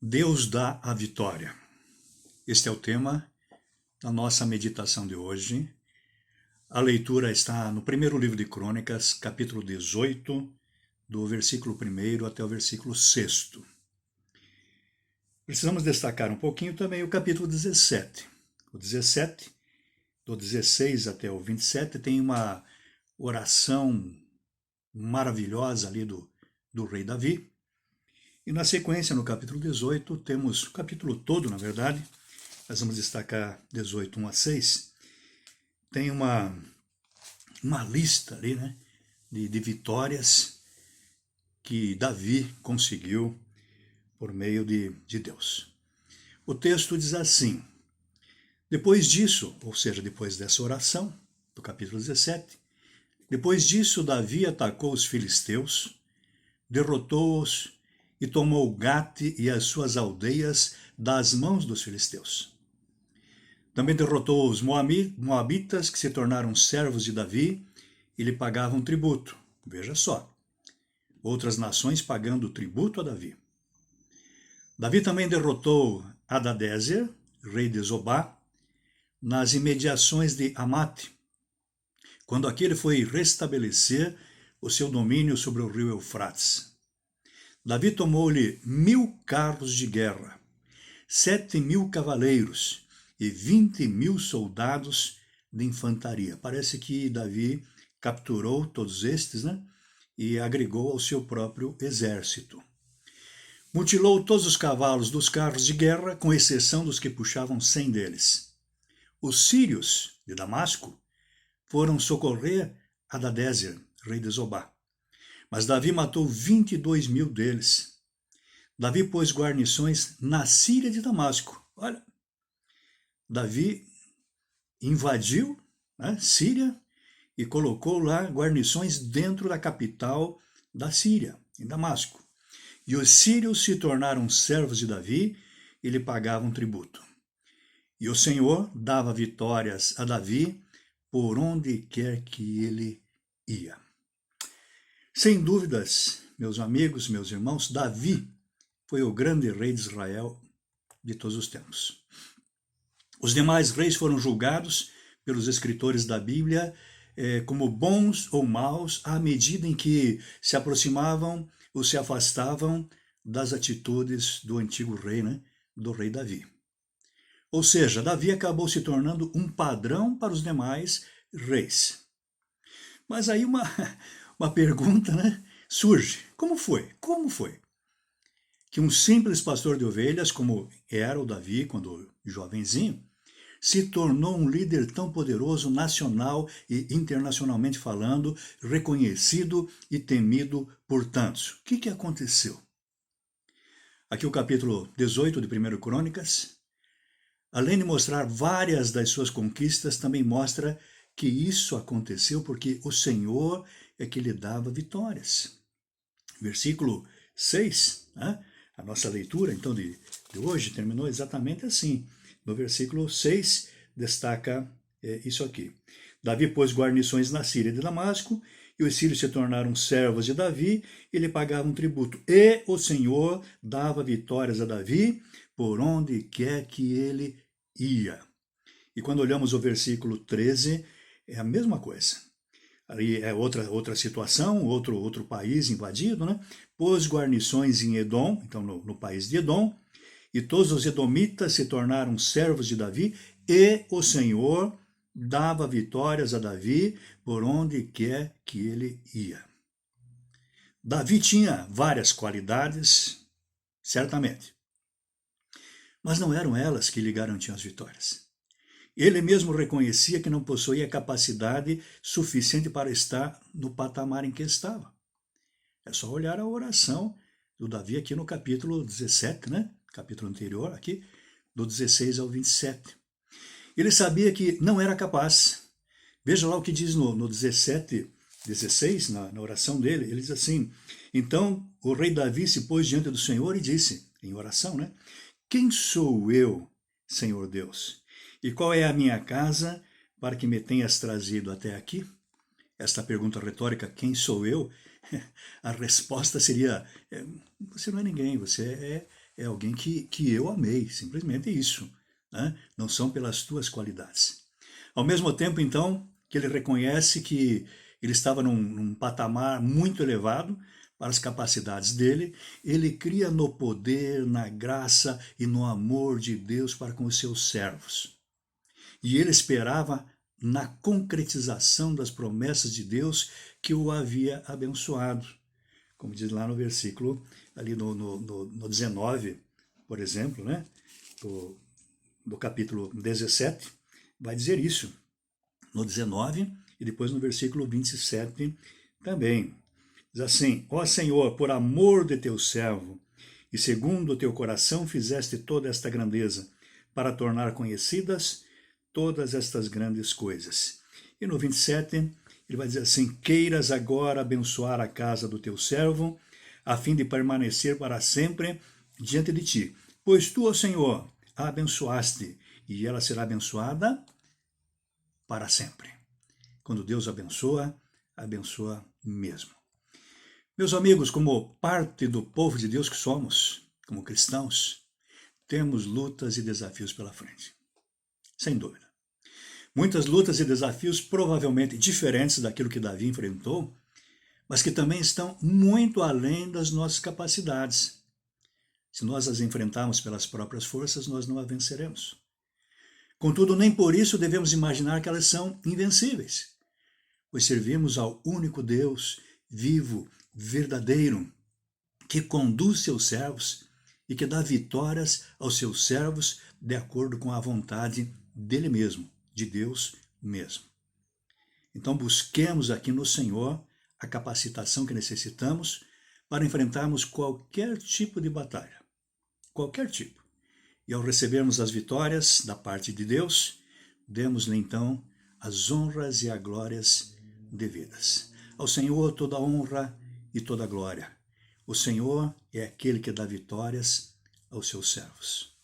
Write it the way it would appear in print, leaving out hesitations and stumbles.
Deus dá a vitória. Este é o tema da nossa meditação de hoje. A leitura está no primeiro livro de Crônicas, capítulo 18, do versículo 1 até o versículo 6. Precisamos destacar um pouquinho também o capítulo 17. O 17, do 16 até o 27, tem uma oração maravilhosa ali do rei Davi. E na sequência, no capítulo 18, temos o capítulo todo, na verdade, nós vamos destacar 18, 1 a 6, tem uma lista ali, né, de vitórias que Davi conseguiu por meio de Deus. O texto diz assim: depois disso, ou seja, depois dessa oração, do capítulo 17, depois disso Davi atacou os filisteus, derrotou-os e tomou Gate e as suas aldeias das mãos dos filisteus. Também derrotou os moabitas, que se tornaram servos de Davi e lhe pagavam tributo. Veja só, outras nações pagando tributo a Davi. Davi também derrotou Hadadézer, rei de Zobá, nas imediações de Amate, quando aquele foi restabelecer o seu domínio sobre o rio Eufrates. Davi tomou-lhe 1000 carros de guerra, 7.000 cavaleiros e 20.000 soldados de infantaria. Parece que Davi capturou todos estes, né? E agregou ao seu próprio exército. Mutilou todos os cavalos dos carros de guerra, com exceção dos que puxavam 100 deles. Os sírios de Damasco foram socorrer Hadadézer, rei de Zobá. Mas Davi matou 22.000 deles. Davi pôs guarnições na Síria de Damasco. Olha, Davi invadiu, né, Síria, e colocou lá guarnições dentro da capital da Síria, em Damasco. E os sírios se tornaram servos de Davi e lhe pagavam tributo. E o Senhor dava vitórias a Davi por onde quer que ele ia. Sem dúvidas, meus amigos, meus irmãos, Davi foi o grande rei de Israel de todos os tempos. Os demais reis foram julgados pelos escritores da Bíblia como bons ou maus à medida em que se aproximavam ou se afastavam das atitudes do antigo rei, né, do rei Davi. Ou seja, Davi acabou se tornando um padrão para os demais reis. Mas aí uma pergunta, né, surge. Como foi? Como foi que um simples pastor de ovelhas, como era o Davi quando jovenzinho, se tornou um líder tão poderoso, nacional e internacionalmente falando, reconhecido e temido por tantos? O que aconteceu? Aqui o capítulo 18 de 1 Crônicas, além de mostrar várias das suas conquistas, também mostra que isso aconteceu porque o Senhor é que lhe dava vitórias. Versículo 6, né? A nossa leitura então de hoje terminou exatamente assim. No versículo 6 destaca isso aqui. Davi pôs guarnições na Síria de Damasco, e os sírios se tornaram servos de Davi e lhe pagavam tributo. E o Senhor dava vitórias a Davi por onde quer que ele ia. E quando olhamos o versículo 13, é a mesma coisa. Ali é outra situação, outro país invadido, né? Pôs guarnições em Edom, então no país de Edom, e todos os edomitas se tornaram servos de Davi, e o Senhor dava vitórias a Davi por onde quer que ele ia. Davi tinha várias qualidades, certamente, mas não eram elas que lhe garantiam as vitórias. Ele mesmo reconhecia que não possuía capacidade suficiente para estar no patamar em que estava. É só olhar a oração do Davi aqui no capítulo 17, né? Capítulo anterior, aqui, do 16 ao 27. Ele sabia que não era capaz. Veja lá o que diz no 17, 16, na oração dele. Ele diz assim: então o rei Davi se pôs diante do Senhor e disse, em oração, né? Quem sou eu, Senhor Deus? E qual é a minha casa para que me tenhas trazido até aqui? Esta pergunta retórica, quem sou eu? A resposta seria, você não é ninguém, você é alguém que eu amei, simplesmente isso, né? Não são pelas tuas qualidades. Ao mesmo tempo, então, que ele reconhece que ele estava num patamar muito elevado para as capacidades dele, ele cria no poder, na graça e no amor de Deus para com os seus servos. E ele esperava na concretização das promessas de Deus que o havia abençoado. Como diz lá no versículo, ali no 19, por exemplo, né? do capítulo 17, vai dizer isso. No 19 e depois no versículo 27 também. Diz assim: Ó Senhor, por amor de teu servo, e segundo o teu coração fizeste toda esta grandeza, para tornar conhecidas todas estas grandes coisas. E no 27, ele vai dizer assim: Queiras agora abençoar a casa do teu servo, a fim de permanecer para sempre diante de ti. Pois tu, ó Senhor, a abençoaste, e ela será abençoada para sempre. Quando Deus abençoa, abençoa mesmo. Meus amigos, como parte do povo de Deus que somos, como cristãos, temos lutas e desafios pela frente. Sem dúvida. Muitas lutas e desafios provavelmente diferentes daquilo que Davi enfrentou, mas que também estão muito além das nossas capacidades. Se nós as enfrentarmos pelas próprias forças, nós não a venceremos. Contudo, nem por isso devemos imaginar que elas são invencíveis, pois servimos ao único Deus, vivo, verdadeiro, que conduz seus servos e que dá vitórias aos seus servos de acordo com a vontade dele mesmo, de Deus mesmo. Então busquemos aqui no Senhor a capacitação que necessitamos para enfrentarmos qualquer tipo de batalha, qualquer tipo. E ao recebermos as vitórias da parte de Deus, demos-lhe então as honras e as glórias devidas. Ao Senhor toda a honra e toda a glória. O Senhor é aquele que dá vitórias aos seus servos.